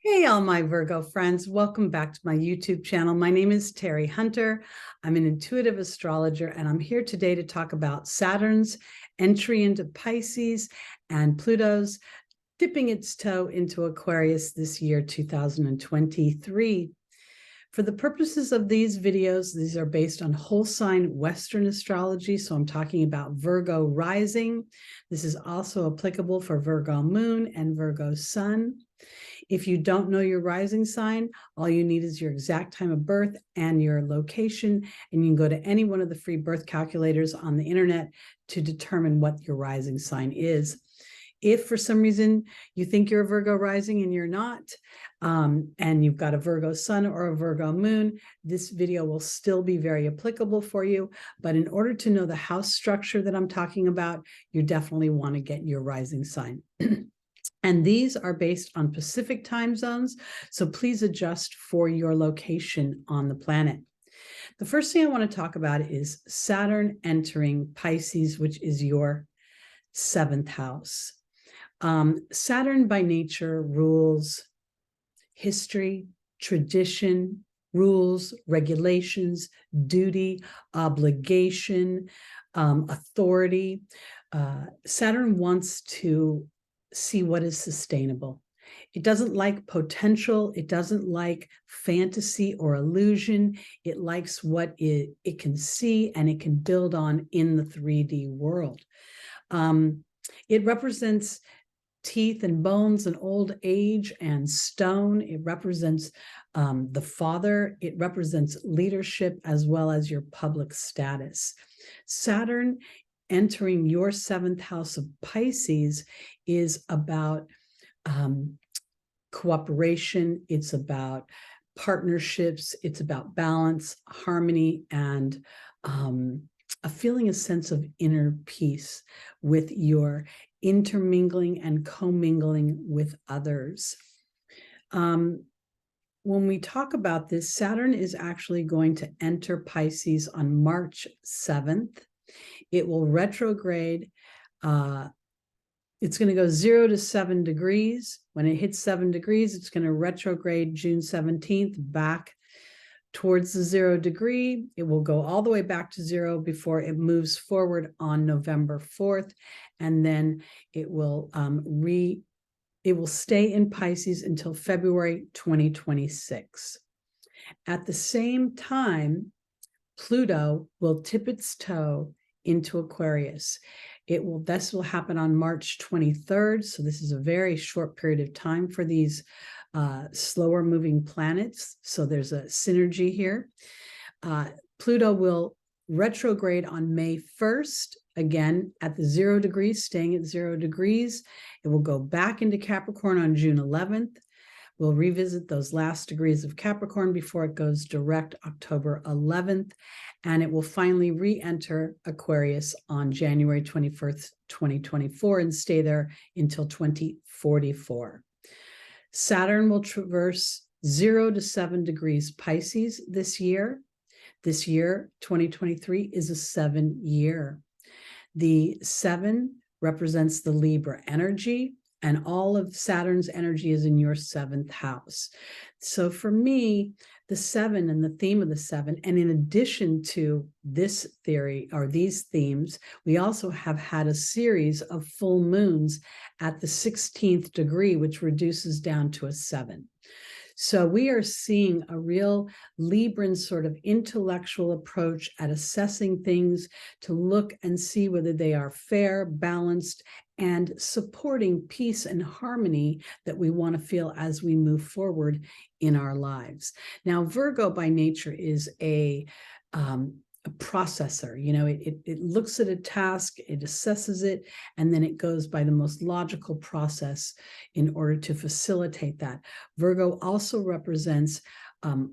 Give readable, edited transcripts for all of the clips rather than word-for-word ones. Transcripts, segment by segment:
Hey, all my Virgo friends. Welcome back to my YouTube channel. My name is Teri Hunter. I'm an intuitive astrologer, and I'm here today to talk about Saturn's entry into Pisces and Pluto's dipping its toe into Aquarius this year, 2023. For the purposes of these videos, these are based on whole sign Western astrology. So I'm talking about Virgo rising. This is also applicable for Virgo moon and Virgo sun. If you don't know your rising sign, all you need is your exact time of birth and your location, and you can go to any one of the free birth calculators on the internet to determine what your rising sign is. If for some reason you think you're a Virgo rising and you're not, and you've got a Virgo sun or a Virgo moon, this video will still be very applicable for you. But in order to know the house structure that I'm talking about, you definitely want to get your rising sign. And these are based on Pacific time zones, so please adjust for your location on the planet. The first thing I want to talk about is Saturn entering Pisces, which is your seventh house. Saturn by nature rules history, tradition, rules, regulations, duty, obligation, authority. Saturn wants to see what is sustainable. It doesn't like potential. It doesn't like fantasy or illusion. It likes what it can see and it can build on in the 3D world. It represents teeth and bones and old age and stone. It represents the father. It represents leadership as well as your public status. Saturn entering your seventh house of Pisces is about cooperation. It's about partnerships. It's about balance, harmony, and a sense of inner peace with your intermingling and commingling with others. When we talk about this, Saturn is actually going to enter Pisces on March 7th. It will retrograde. It's going to go 0 to 7 degrees. When it hits 7 degrees, it's going to retrograde June 17th back towards the 0 degree. It will go all the way back to 0 before it moves forward on November 4th. And then it will stay in Pisces until February 2026. At the same time, Pluto will tip its toe into Aquarius. This will happen on March 23rd. So this is a very short period of time for these slower moving planets. So there's a synergy here. Pluto will retrograde on May 1st, again at the 0 degrees, staying at 0 degrees. It will go back into Capricorn on June 11th. We'll revisit those last degrees of Capricorn before it goes direct October 11th. And it will finally re-enter Aquarius on January 21st, 2024, and stay there until 2044. Saturn will traverse 0 to 7 degrees Pisces this year. This year, 2023, is a 7-year. The 7 represents the Libra energy, and all of Saturn's energy is in your 7th house. So for me, the 7 and the theme of the 7, and in addition to this theory or these themes, we also have had a series of full moons at the 16th degree, which reduces down to a 7. So we are seeing a real Libran sort of intellectual approach at assessing things to look and see whether they are fair, balanced, and supporting peace and harmony that we want to feel as we move forward in our lives. Now, Virgo by nature is a processor. You know, it looks at a task, it assesses it, and then it goes by the most logical process in order to facilitate that. Virgo also represents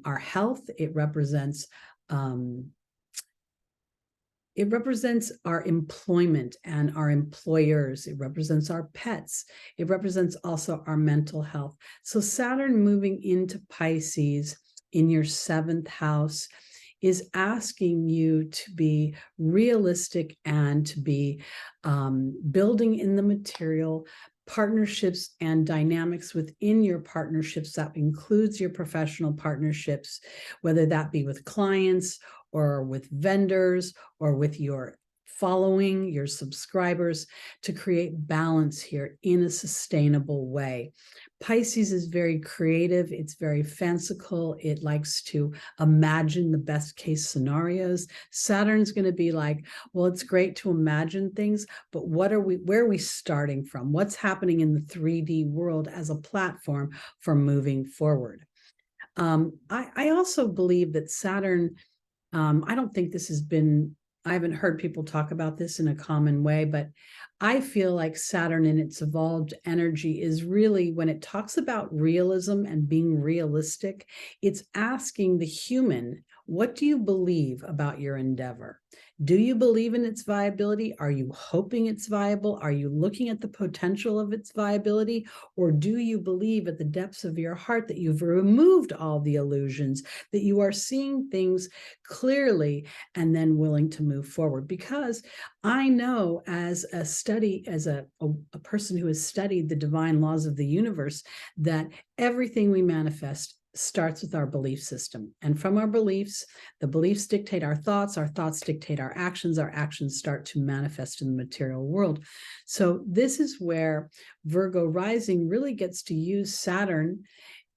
our health. It represents our employment and our employers. It represents our pets. It represents also our mental health. So Saturn moving into Pisces in your 7th house is asking you to be realistic and to be building in the material, partnerships and dynamics within your partnerships. That includes your professional partnerships, whether that be with clients or with vendors or with your following, your subscribers, to create balance here in a sustainable way. Pisces is very creative. It's very fanciful. It likes to imagine the best case scenarios. Saturn's going to be like, well, it's great to imagine things, but where are we starting from? What's happening in the 3D world as a platform for moving forward? I also believe that Saturn, I don't think this has been, I haven't heard people talk about this in a common way, but I feel like Saturn in its evolved energy is really, when it talks about realism and being realistic, it's asking the human, what do you believe about your endeavor? Do you believe in its viability? Are you hoping it's viable? Are you looking at the potential of its viability? Or do you believe at the depths of your heart that you've removed all the illusions, that you are seeing things clearly and then willing to move forward? Because I know, as a person who has studied the divine laws of the universe, that everything we manifest starts with our belief system. And from our beliefs, the beliefs dictate our thoughts dictate our actions start to manifest in the material world. So this is where Virgo rising really gets to use Saturn,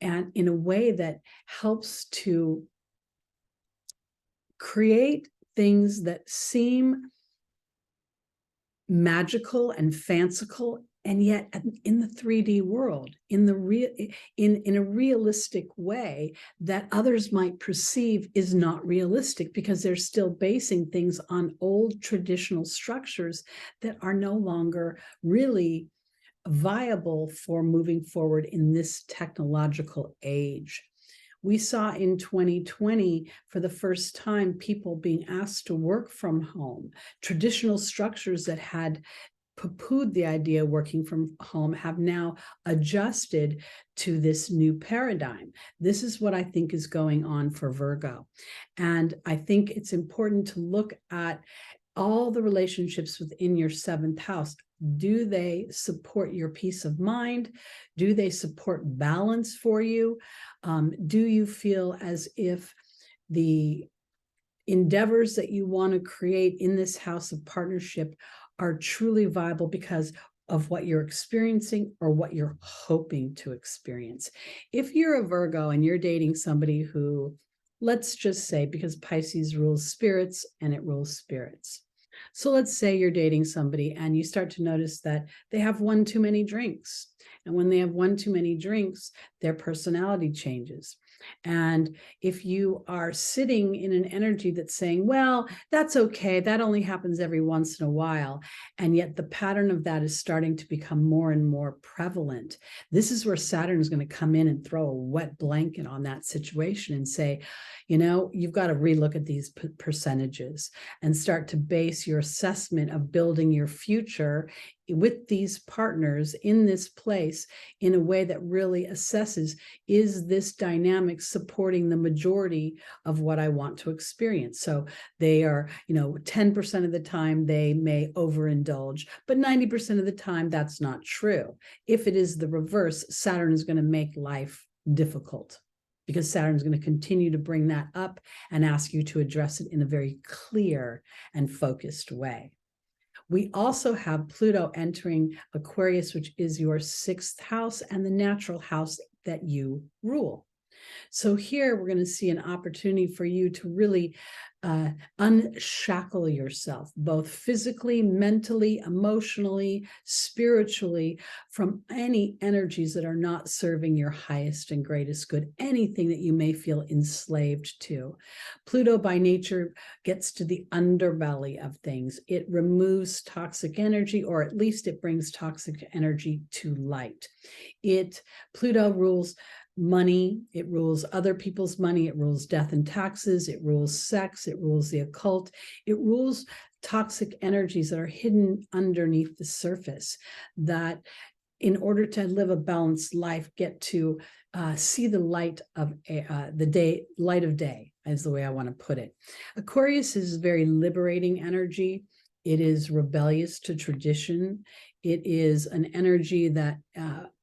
and in a way that helps to create things that seem magical and fanciful, and yet in the 3D world, in a realistic way that others might perceive is not realistic, because they're still basing things on old traditional structures that are no longer really viable for moving forward in this technological age. We saw in 2020, for the first time, people being asked to work from home. Traditional structures that had poo-pooed the idea of working from home have now adjusted to this new paradigm. This is what I think is going on for Virgo. And I think it's important to look at all the relationships within your 7th house. Do they support your peace of mind? Do they support balance for you? Do you feel as if the endeavors that you want to create in this house of partnership are truly viable because of what you're experiencing or what you're hoping to experience? If you're a Virgo and you're dating somebody who, let's just say, because Pisces rules spirits and it rules spirits. So let's say you're dating somebody and you start to notice that they have one too many drinks. And when they have one too many drinks, their personality changes. And if you are sitting in an energy that's saying, well, that's okay, that only happens every once in a while, and yet the pattern of that is starting to become more and more prevalent, this is where Saturn is going to come in and throw a wet blanket on that situation and say, you know, you've got to relook at these percentages and start to base your assessment of building your future with these partners in this place in a way that really assesses, is this dynamic supporting the majority of what I want to experience? So they are, 10% of the time they may overindulge, but 90% of the time that's not true. If it is the reverse, Saturn is going to make life difficult, because Saturn is going to continue to bring that up and ask you to address it in a very clear and focused way. We also have Pluto entering Aquarius, which is your 6th house and the natural house that you rule. So here we're going to see an opportunity for you to really unshackle yourself, both physically, mentally, emotionally, spiritually, from any energies that are not serving your highest and greatest good, anything that you may feel enslaved to. Pluto by nature gets to the underbelly of things. It removes toxic energy, or at least it brings toxic energy to light. Pluto rules money, it rules other people's money, it rules death and taxes, it rules sex, it rules the occult, it rules toxic energies that are hidden underneath the surface, that in order to live a balanced life, get to see the light of light of day, is the way I want to put it. Aquarius is very liberating energy. It is rebellious to tradition. It is an energy that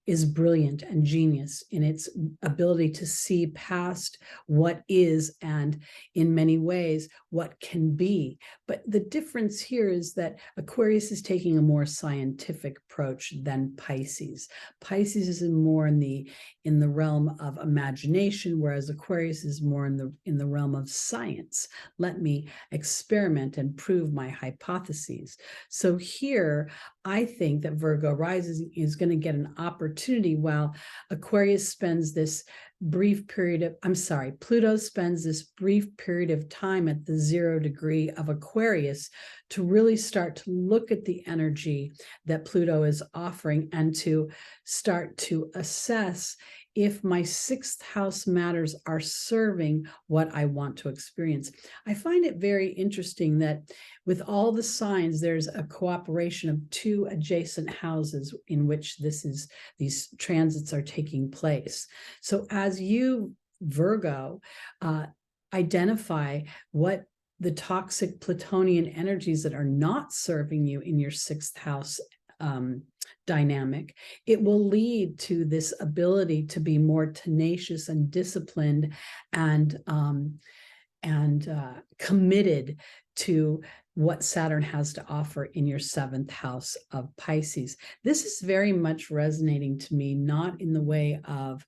is brilliant and genius in its ability to see past what is and in many ways what can be. But the difference here is that Aquarius is taking a more scientific approach than Pisces. Pisces is more in the realm of imagination, whereas Aquarius is more in the realm of science. Let me experiment and prove my hypotheses. So here, I think that Virgo rising is going to get an opportunity while Aquarius spends this brief period of, Pluto spends this brief period of time at the 0 degree of Aquarius to really start to look at the energy that Pluto is offering and to start to assess if my 6th house matters are serving what I want to experience. I find it very interesting that with all the signs, there's a cooperation of 2 adjacent houses in which these transits are taking place. So as you, Virgo, identify what the toxic Plutonian energies that are not serving you in your 6th house dynamic, it will lead to this ability to be more tenacious and disciplined and committed to what Saturn has to offer in your 7th house of Pisces. This is very much resonating to me, not in the way of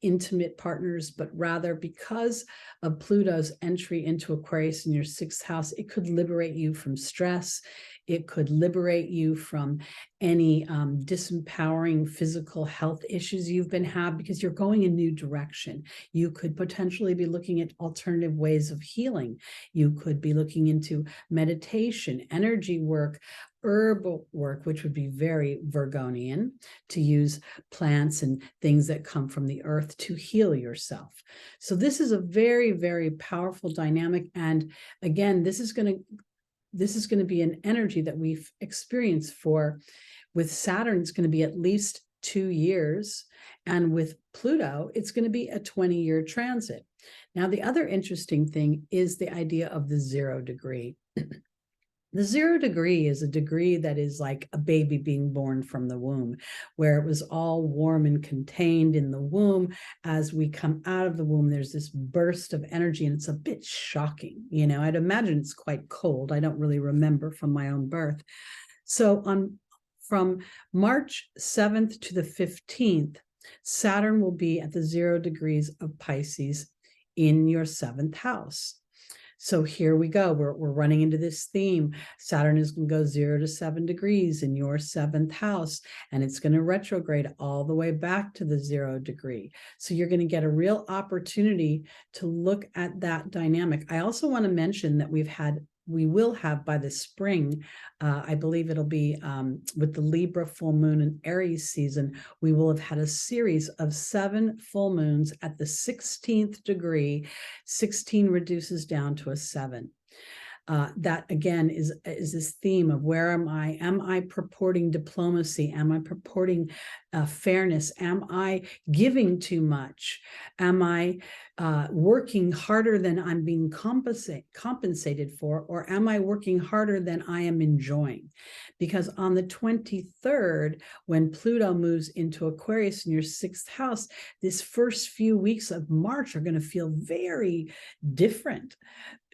intimate partners, but rather because of Pluto's entry into Aquarius in your 6th house, it could liberate you from stress. It could liberate you from any disempowering physical health issues you've been having because you're going a new direction. You could potentially be looking at alternative ways of healing. You could be looking into meditation, energy work, herbal work, which would be very Virgonian, to use plants and things that come from the earth to heal yourself. So this is a very, very powerful dynamic. And again, this is going to be an energy that we've experienced with Saturn, it's going to be at least 2 years. And with Pluto, it's going to be a 20-year transit. Now, the other interesting thing is the idea of the 0 degree. The 0 degree is a degree that is like a baby being born from the womb, where it was all warm and contained in the womb. As we come out of the womb, there's this burst of energy, and it's a bit shocking. I'd imagine it's quite cold. I don't really remember from my own birth. So from March 7th to the 15th, Saturn will be at the 0 degrees of Pisces in your 7th house. So here we go. We're running into this theme. Saturn is going to go 0 to 7 degrees in your 7th house, and it's going to retrograde all the way back to the 0 degree. So you're going to get a real opportunity to look at that dynamic. I also want to mention that we will have by the spring, I believe it'll be with the Libra full moon and Aries season, we will have had a series of 7 full moons at the 16th degree. 16 reduces down to a 7. That again is this theme of where am I? Am I purporting diplomacy? Am I purporting fairness? Am I giving too much? Am I working harder than I'm being compensated for? Or am I working harder than I am enjoying? Because on the 23rd, when Pluto moves into Aquarius in your 6th house, this first few weeks of March are going to feel very different.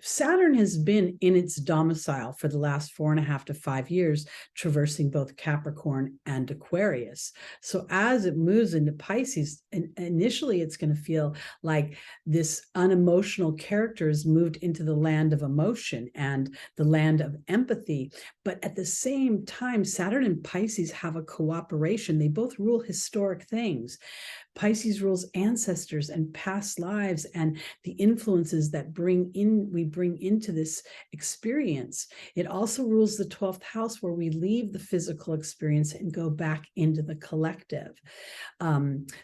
Saturn has been in its domicile for the last 4.5 to 5 years, traversing both Capricorn and Aquarius. So as it moves into Pisces, initially it's going to feel like this unemotional character has moved into the land of emotion and the land of empathy. But at the same time, Saturn and Pisces have a cooperation. They both rule historic things. Pisces rules ancestors and past lives and the influences that we bring into this experience. It also rules the 12th house, where we leave the physical experience and go back into the collective.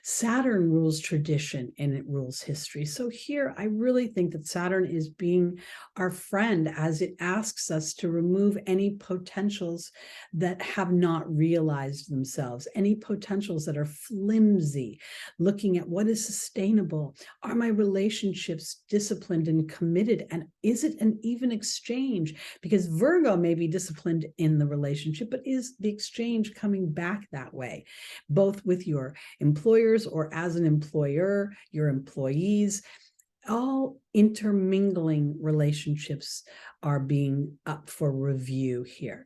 Saturn rules tradition and it rules history. So here, I really think that Saturn is being our friend as it asks us to remove any potentials that have not realized themselves, any potentials that are flimsy, looking at what is sustainable. Are my relationships disciplined and committed? And Is it an even exchange? Because Virgo may be disciplined in the relationship, but is the exchange coming back that way, both with your employers or as an employer, your employees? All intermingling relationships are being up for review here.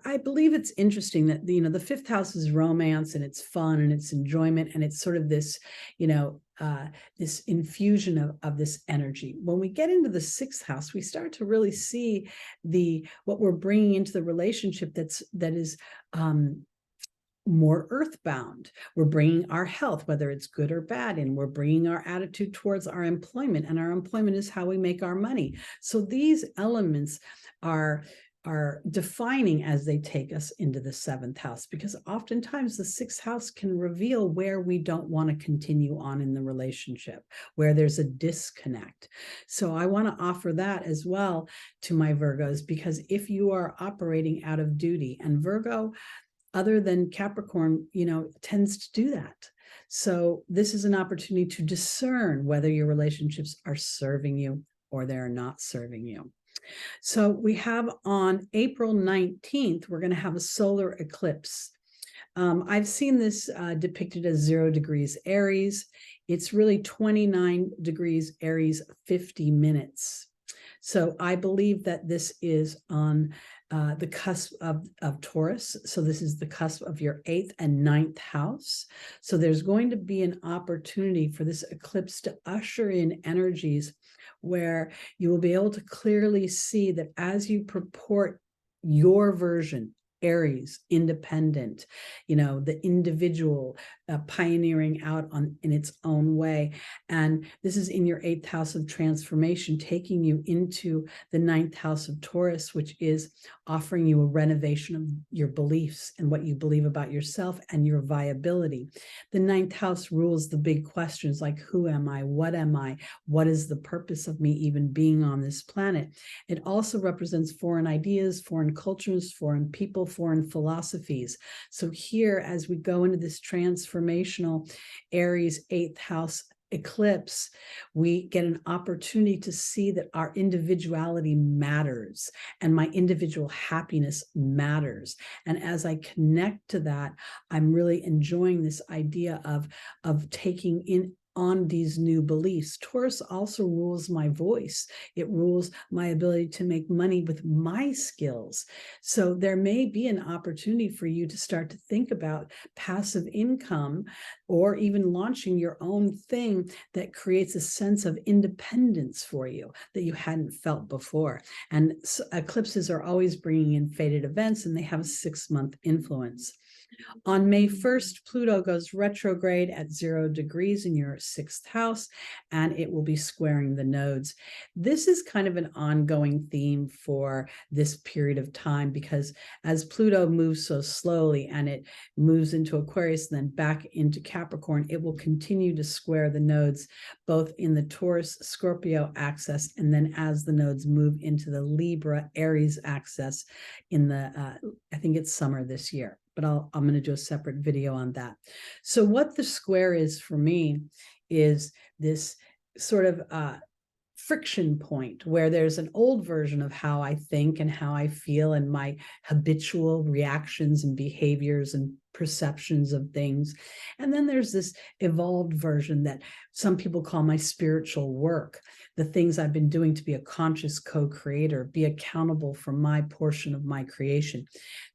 I believe it's interesting that, the fifth house is romance, and it's fun, and it's enjoyment, and it's sort of this, this infusion of this energy. When we get into the sixth house, we start to really see what we're bringing into the relationship that is more earthbound. We're bringing our health, whether it's good or bad, and we're bringing our attitude towards our employment, and our employment is how we make our money. So these elements are defining as they take us into the seventh house, because oftentimes the sixth house can reveal where we don't want to continue on in the relationship, where there's a disconnect. So I want to offer that as well to my Virgos, because if you are operating out of duty, and Virgo, other than Capricorn, tends to do that. So this is an opportunity to discern whether your relationships are serving you or they're not serving you. So we have on April 19th, we're going to have a solar eclipse. I've seen this depicted as 0 degrees Aries. It's really 29 degrees Aries, 50 minutes. So I believe that this is on the cusp of Taurus. So this is the cusp of your 8th and 9th house. So there's going to be an opportunity for this eclipse to usher in energies where you will be able to clearly see that as you purport your version, Aries, independent, the individual pioneering out in its own way. And this is in your 8th house of transformation, taking you into the 9th house of Taurus, which is offering you a renovation of your beliefs and what you believe about yourself and your viability. The 9th house rules the big questions like, who am I? What am I? What is the purpose of me even being on this planet? It also represents foreign ideas, foreign cultures, foreign people, foreign philosophies. So here, as we go into this transformational Aries 8th house eclipse, we get an opportunity to see that our individuality matters and my individual happiness matters. And as I connect to that, I'm really enjoying this idea of taking in on these new beliefs. Taurus also rules my voice. It rules my ability to make money with my skills. So there may be an opportunity for you to start to think about passive income, or even launching your own thing that creates a sense of independence for you that you hadn't felt before. And eclipses are always bringing in fated events, and they have a 6-month influence. On May 1st, Pluto goes retrograde at 0 degrees in your 6th house, and it will be squaring the nodes. This is kind of an ongoing theme for this period of time, because as Pluto moves so slowly and it moves into Aquarius and then back into Capricorn, it will continue to square the nodes, both in the Taurus-Scorpio axis, and then as the nodes move into the Libra-Aries axis in the, I think it's summer this year. But I'm going to do a separate video on that. So what the square is for me is this sort of friction point where there's an old version of how I think and how I feel and my habitual reactions and behaviors and perceptions of things. And then there's this evolved version that some people call my spiritual work, the things I've been doing to be a conscious co-creator, be accountable for my portion of my creation.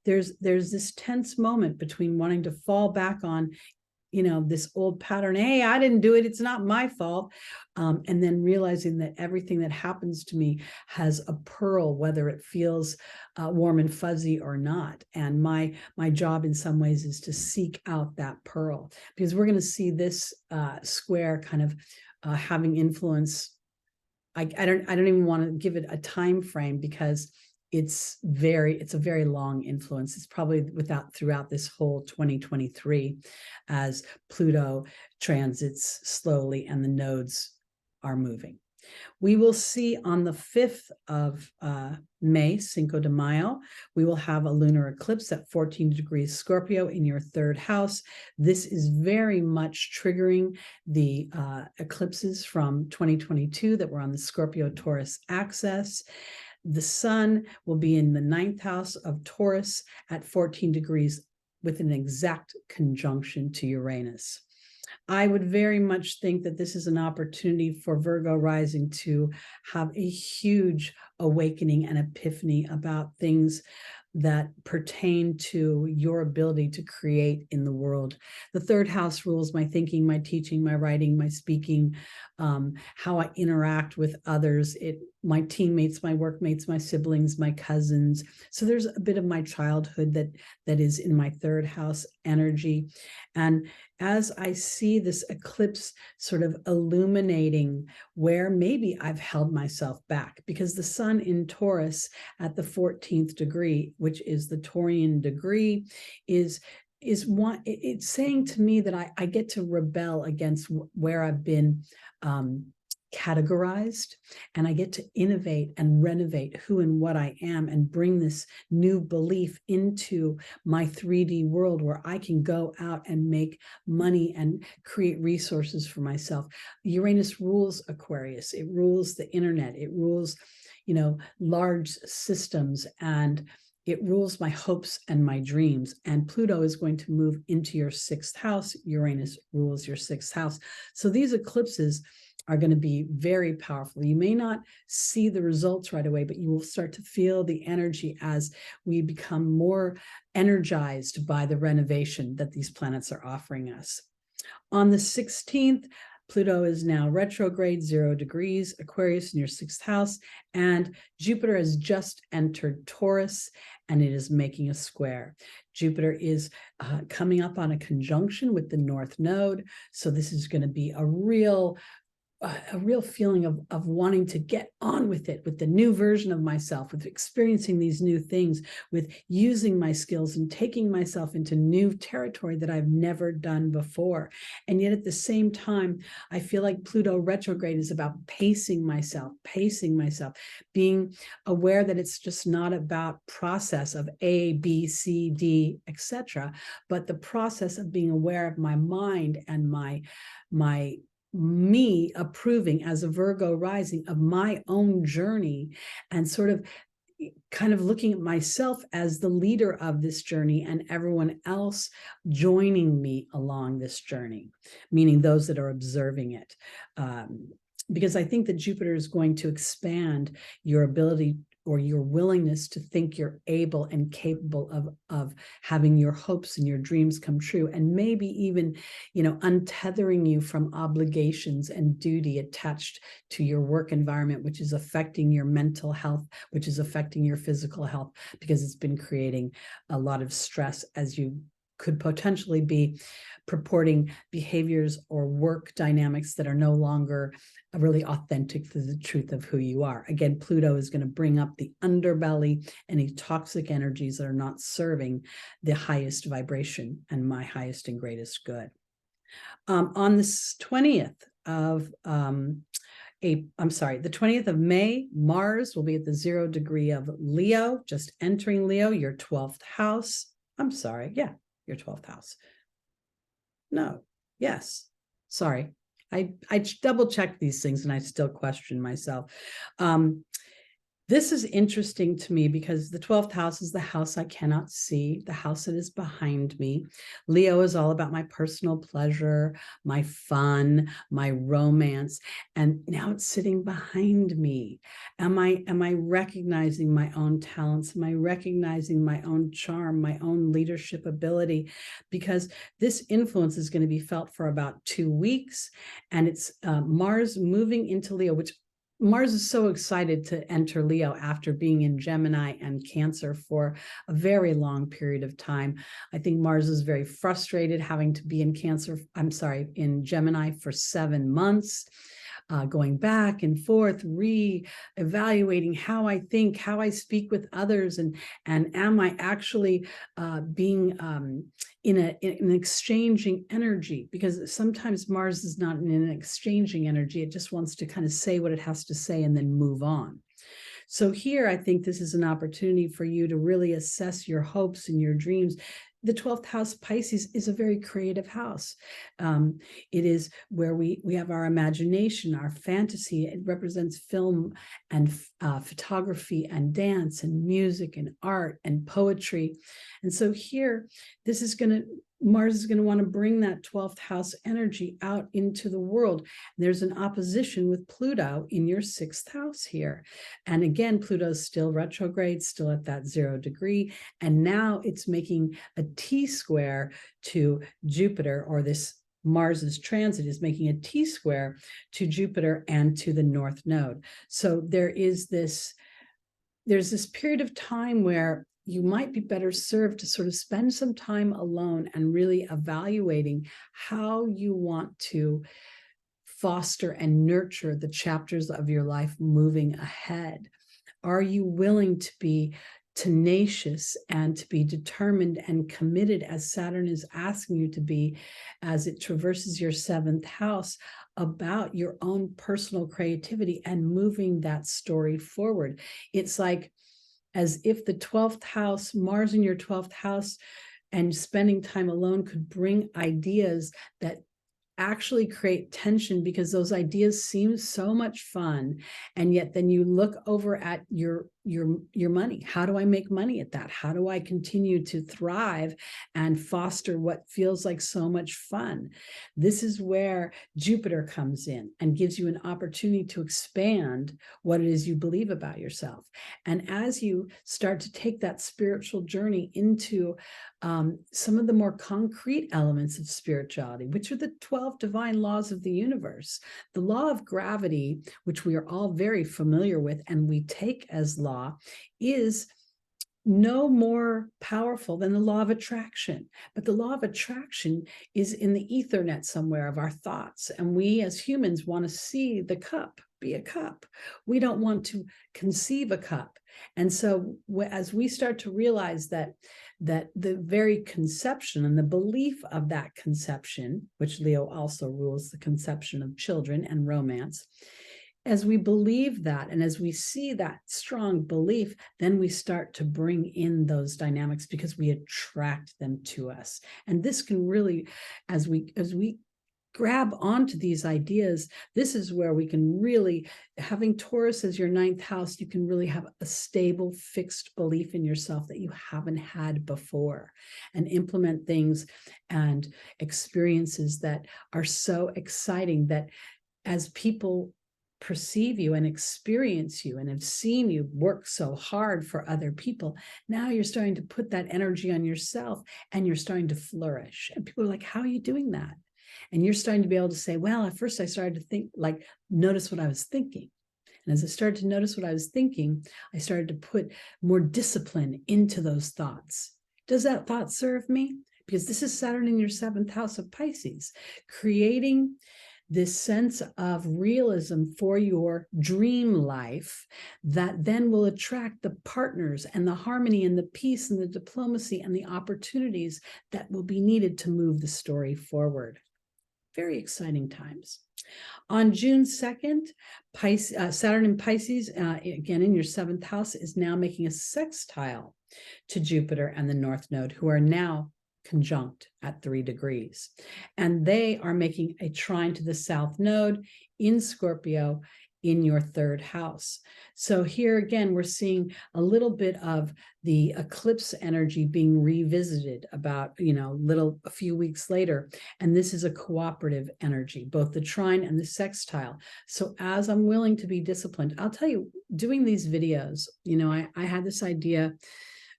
There's this tense moment between wanting to fall back on this old pattern, hey, I didn't do it, it's not my fault. And then realizing that everything that happens to me has a pearl, whether it feels warm and fuzzy or not. And my job in some ways is to seek out that pearl, because we're going to see this square kind of having influence. I don't even want to give it a time frame, because it's a very long influence. It's probably throughout this whole 2023, as Pluto transits slowly and the nodes are moving. We will see on the 5th of May, Cinco de Mayo, we will have a lunar eclipse at 14 degrees Scorpio in your 3rd house. This is very much triggering the eclipses from 2022 that were on the Scorpio-Taurus axis. The sun will be in the 9th house of Taurus at 14 degrees with an exact conjunction to Uranus. I would very much think that this is an opportunity for Virgo rising to have a huge awakening and epiphany about things that pertain to your ability to create in the world. The 3rd house rules my thinking, my teaching, my writing, my speaking, how I interact with others, my teammates, my workmates, my siblings, my cousins. So there's a bit of my childhood that is in my 3rd house energy. And as I see this eclipse sort of illuminating where maybe I've held myself back, because the sun in Taurus at the 14th degree, which is the Taurian degree, is one, it's saying to me that I get to rebel against where I've been categorized, and I get to innovate and renovate who and what I am and bring this new belief into my 3D world where I can go out and make money and create resources for myself. Uranus rules Aquarius. It rules the internet. It rules, large systems, and it rules my hopes and my dreams. And Pluto is going to move into your 6th house. Uranus rules your 6th house. So these eclipses are going to be very powerful. You may not see the results right away, but you will start to feel the energy as we become more energized by the renovation that these planets are offering us. On the 16th, Pluto is now retrograde, 0 degrees, Aquarius in your 6th house, and Jupiter has just entered Taurus, and it is making a square. Jupiter is coming up on a conjunction with the North Node, so this is going to be a real feeling of wanting to get on with it, with the new version of myself, with experiencing these new things, with using my skills and taking myself into new territory that I've never done before. And yet at the same time, I feel like Pluto retrograde is about pacing myself, being aware that it's just not about process of A, B, C, D, etc., but the process of being aware of my mind and me approving as a Virgo rising of my own journey, and sort of kind of looking at myself as the leader of this journey and everyone else joining me along this journey, meaning those that are observing it. Because I think that Jupiter is going to expand your ability or your willingness to think you're able and capable of having your hopes and your dreams come true, and maybe even, untethering you from obligations and duty attached to your work environment, which is affecting your mental health, which is affecting your physical health, because it's been creating a lot of stress as you could potentially be purporting behaviors or work dynamics that are no longer really authentic to the truth of who you are. Again, Pluto is going to bring up the underbelly, any toxic energies that are not serving the highest vibration and my highest and greatest good. On this 20th of the 20th of May, Mars will be at the 0 degree of Leo, just entering Leo, your 12th house. Your 12th house. No, yes, sorry. I double checked these things and I still question myself. This is interesting to me because the 12th house is the house I cannot see, the house that is behind me. Leo is all about my personal pleasure, my fun, my romance, and now it's sitting behind me. Am I recognizing my own talents? Am I recognizing my own charm, my own leadership ability? Because this influence is going to be felt for about 2 weeks, and it's Mars moving into Leo, which Mars is so excited to enter Leo after being in Gemini and Cancer for a very long period of time. I think Mars is very frustrated having to be in Gemini for 7 months. going back and forth, re-evaluating how I think, how I speak with others, and am I actually being in an exchanging energy? Because sometimes Mars is not in an exchanging energy. It just wants to kind of say what it has to say and then move on. So here, I think this is an opportunity for you to really assess your hopes and your dreams. The 12th house, Pisces, is a very creative house. It is where we have our imagination, our fantasy. It represents film and photography and dance and music and art and poetry. And so here, Mars is going to want to bring that 12th house energy out into the world. There's an opposition with Pluto in your 6th house here. And again, Pluto's still retrograde, still at that 0 degree. And now it's making a T-square to Jupiter, or this Mars's transit is making a T-square to Jupiter and to the North Node. So there's this period of time where you might be better served to sort of spend some time alone and really evaluating how you want to foster and nurture the chapters of your life moving ahead. Are you willing to be tenacious and to be determined and committed, as Saturn is asking you to be, as it traverses your 7th house, about your own personal creativity and moving that story forward? It's like as if the 12th house, Mars in your 12th house, and spending time alone could bring ideas that actually create tension, because those ideas seem so much fun, and yet then you look over at your money. How do I make money at that? How do I continue to thrive and foster what feels like so much fun? This is where Jupiter comes in and gives you an opportunity to expand what it is you believe about yourself. And as you start to take that spiritual journey into some of the more concrete elements of spirituality, which are the 12 divine laws of the universe. The law of gravity, which we are all very familiar with and we take as law, is no more powerful than the law of attraction. But the law of attraction is in the Ethernet somewhere of our thoughts. And we as humans want to see the cup be a cup. We don't want to conceive a cup. And so as we start to realize that the very conception and the belief of that conception, which Leo also rules the conception of children and romance, as we believe that and as we see that strong belief, then we start to bring in those dynamics because we attract them to us. And this can really, as we grab onto these ideas, this is where we can really, having Taurus as your 9th house, you can really have a stable, fixed belief in yourself that you haven't had before, and implement things and experiences that are so exciting that as people perceive you and experience you and have seen you work so hard for other people, now you're starting to put that energy on yourself and you're starting to flourish. And people are like, how are you doing that? And you're starting to be able to say, well, at first I started to think, like, notice what I was thinking. And as I started to notice what I was thinking, I started to put more discipline into those thoughts. Does that thought serve me? Because this is Saturn in your 7th house of Pisces, creating this sense of realism for your dream life that then will attract the partners and the harmony and the peace and the diplomacy and the opportunities that will be needed to move the story forward. Very exciting times. On June 2nd, Saturn in Pisces, again in your 7th house, is now making a sextile to Jupiter and the North Node, who are now conjunct at 3 degrees. And they are making a trine to the South Node in Scorpio in your 3rd house. So here again, we're seeing a little bit of the eclipse energy being revisited about, a few weeks later. And this is a cooperative energy, both the trine and the sextile. So as I'm willing to be disciplined, I'll tell you, doing these videos, I had this idea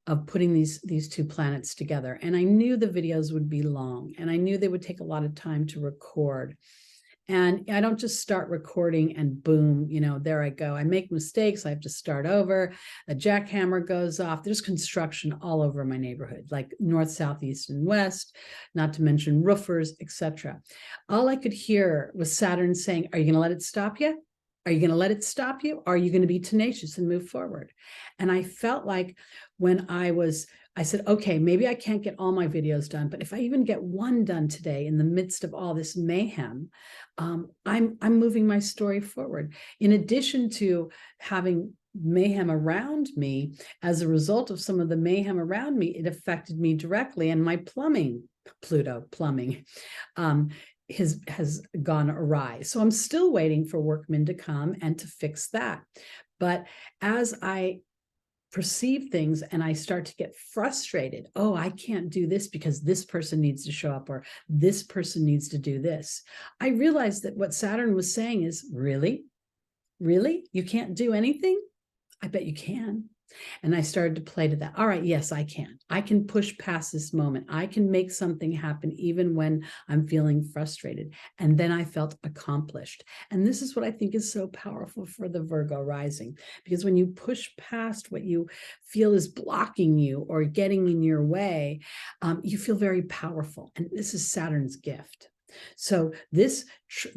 of putting these two planets together. And I knew the videos would be long, and I knew they would take a lot of time to record. And I don't just start recording and boom, there I go. I make mistakes. I have to start over. A jackhammer goes off. There's construction all over my neighborhood, like north, south, east, and west, not to mention roofers, etc. All I could hear was Saturn saying, are you going to let it stop you? Are you going to let it stop you? Or are you going to be tenacious and move forward? And I felt like when I said, okay, maybe I can't get all my videos done, but if I even get one done today in the midst of all this mayhem, I'm moving my story forward. In addition to having mayhem around me, as a result of some of the mayhem around me, it affected me directly, and my Pluto plumbing, has gone awry. So I'm still waiting for workmen to come and to fix that. But as I perceive things and I start to get frustrated, oh, I can't do this because this person needs to show up, or this person needs to do this, I realized that what Saturn was saying is, really? You can't do anything? I bet you can. And I started to play to that. All right, yes, I can. I can push past this moment. I can make something happen even when I'm feeling frustrated. And then I felt accomplished. And this is what I think is so powerful for the Virgo rising, because when you push past what you feel is blocking you or getting in your way, you feel very powerful. And this is Saturn's gift. So this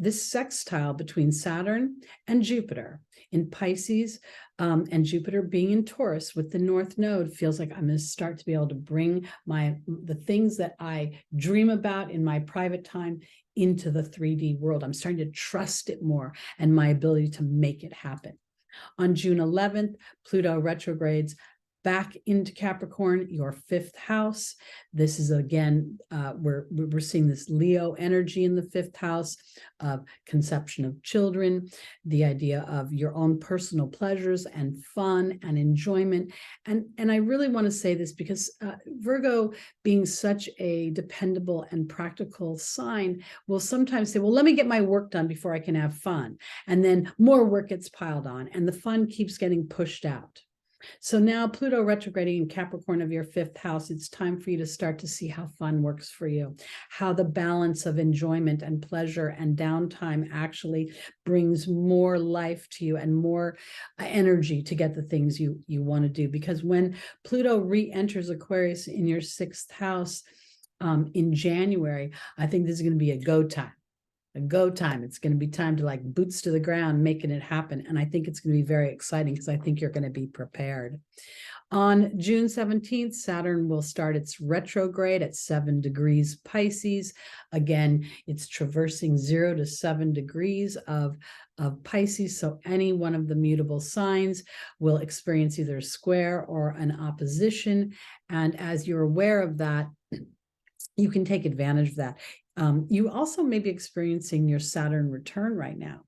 sextile between Saturn and Jupiter in Pisces, and Jupiter being in Taurus with the North Node, feels like I'm going to start to be able to bring the things that I dream about in my private time into the 3D world. I'm starting to trust it more and my ability to make it happen. On June 11th, Pluto retrogrades back into Capricorn, your fifth house. This is again, we're seeing this Leo energy in the fifth house of conception of children, the idea of your own personal pleasures and fun and enjoyment. And I really want to say this because Virgo, being such a dependable and practical sign, will sometimes say, well, let me get my work done before I can have fun. And then more work gets piled on and the fun keeps getting pushed out. So now Pluto retrograding in Capricorn of your fifth house, it's time for you to start to see how fun works for you, how the balance of enjoyment and pleasure and downtime actually brings more life to you and more energy to get the things you want to do. Because when Pluto re-enters Aquarius in your sixth house in January, I think this is going to be a go time. It's going to be time to like boots to the ground, making it happen. And I think it's going to be very exciting because I think you're going to be prepared. On June 17th, Saturn will start its retrograde at 7 degrees Pisces. Again, it's traversing 0 to 7 degrees of Pisces. So any one of the mutable signs will experience either a square or an opposition. And as you're aware of that, you can take advantage of that. You also may be experiencing your Saturn return right now,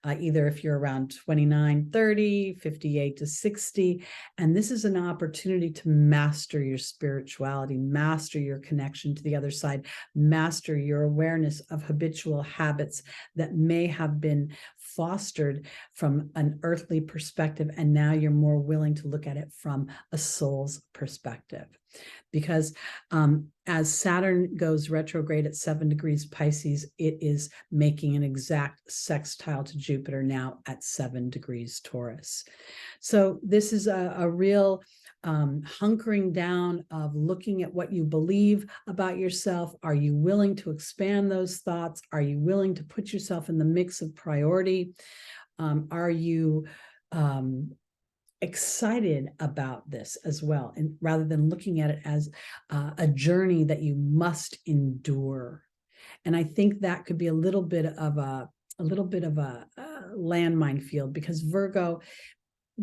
either if you're around 29, 30, 58 to 60. And this is an opportunity to master your spirituality, master your connection to the other side, master your awareness of habitual habits that may have been fostered from an earthly perspective. And now you're more willing to look at it from a soul's perspective. Because as Saturn goes retrograde at 7 degrees Pisces, it is making an exact sextile to Jupiter now at 7 degrees Taurus. So this is a real hunkering down of looking at what you believe about yourself. Are you willing to expand those thoughts? Are you willing to put yourself in the mix of priority? Are you excited about this as well, and rather than looking at it as a journey that you must endure? And I think that could be a little bit of a landmine field, because Virgo,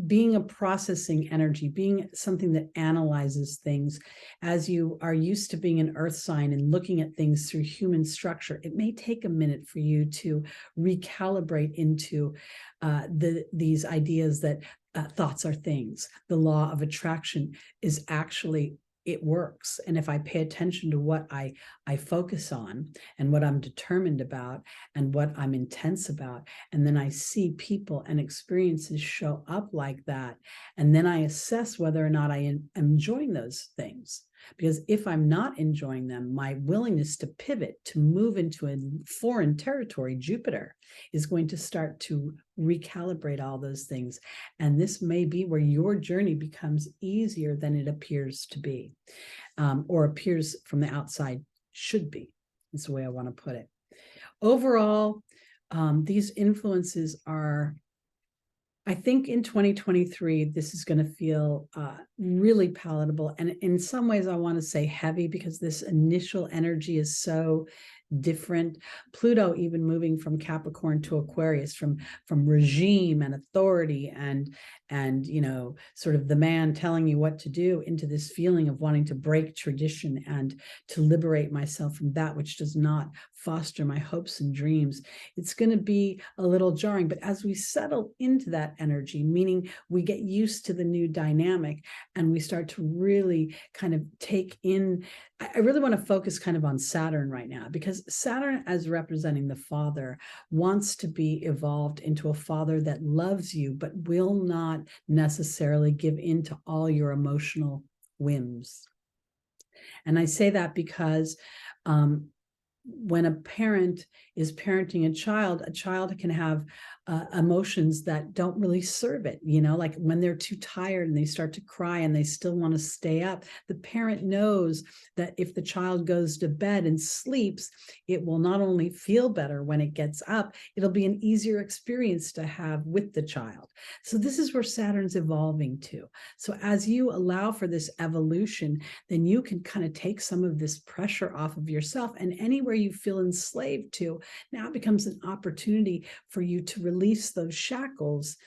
being a processing energy, being something that analyzes things, as you are used to being an earth sign and looking at things through human structure, it may take a minute for you to recalibrate into these ideas that thoughts are things. The law of attraction is actually, it works. And if I pay attention to what I focus on and what I'm determined about and what I'm intense about, and then I see people and experiences show up like that, and then I assess whether or not I am enjoying those things, Because if I'm not enjoying them, my willingness to pivot, to move into a foreign territory, Jupiter, is going to start to recalibrate all those things. And this may be where your journey becomes easier than it appears to be, or appears from the outside should be, is the way I want to put it. Overall, these influences are, I think in 2023, this is going to feel really palatable. And in some ways, I want to say heavy, because this initial energy is so different. Pluto even moving from Capricorn to Aquarius, from regime and authority and you know, sort of the man telling you what to do, into this feeling of wanting to break tradition and to liberate myself from that which does not foster my hopes and dreams. It's going to be a little jarring, but as we settle into that energy, meaning we get used to the new dynamic and we start to really kind of take in, I really want to focus kind of on Saturn right now, because Saturn, as representing the father, wants to be evolved into a father that loves you, but will not necessarily give in to all your emotional whims. And I say that because when a parent is parenting a child can have emotions that don't really serve it. You know, like when they're too tired and they start to cry and they still want to stay up, the parent knows that if the child goes to bed and sleeps, it will not only feel better when it gets up, it'll be an easier experience to have with the child. So this is where Saturn's evolving to. So as you allow for this evolution, then you can kind of take some of this pressure off of yourself, and anywhere you feel enslaved to now becomes an opportunity for you to release those shackles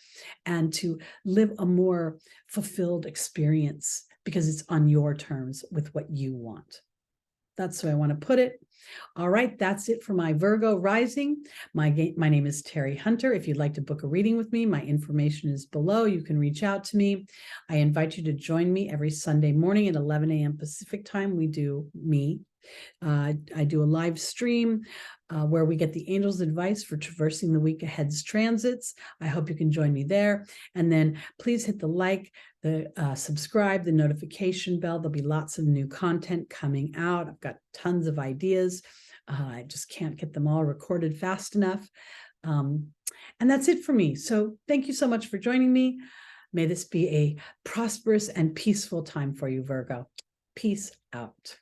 and to live a more fulfilled experience, because it's on your terms with what you want. That's the way I want to put it. All right, that's it for my Virgo rising. My name is Teri Hunter. If you'd like to book a reading with me, my information is below. You can reach out to me. I invite you to join me every Sunday morning at 11 a.m. Pacific time. I do a live stream where we get the angels' advice for traversing the week ahead's transits. I hope you can join me there. And then please hit the like, the subscribe, the notification bell. There'll be lots of new content coming out. I've got tons of ideas. I just can't get them all recorded fast enough. And that's it for me. So thank you so much for joining me. May this be a prosperous and peaceful time for you, Virgo. Peace out.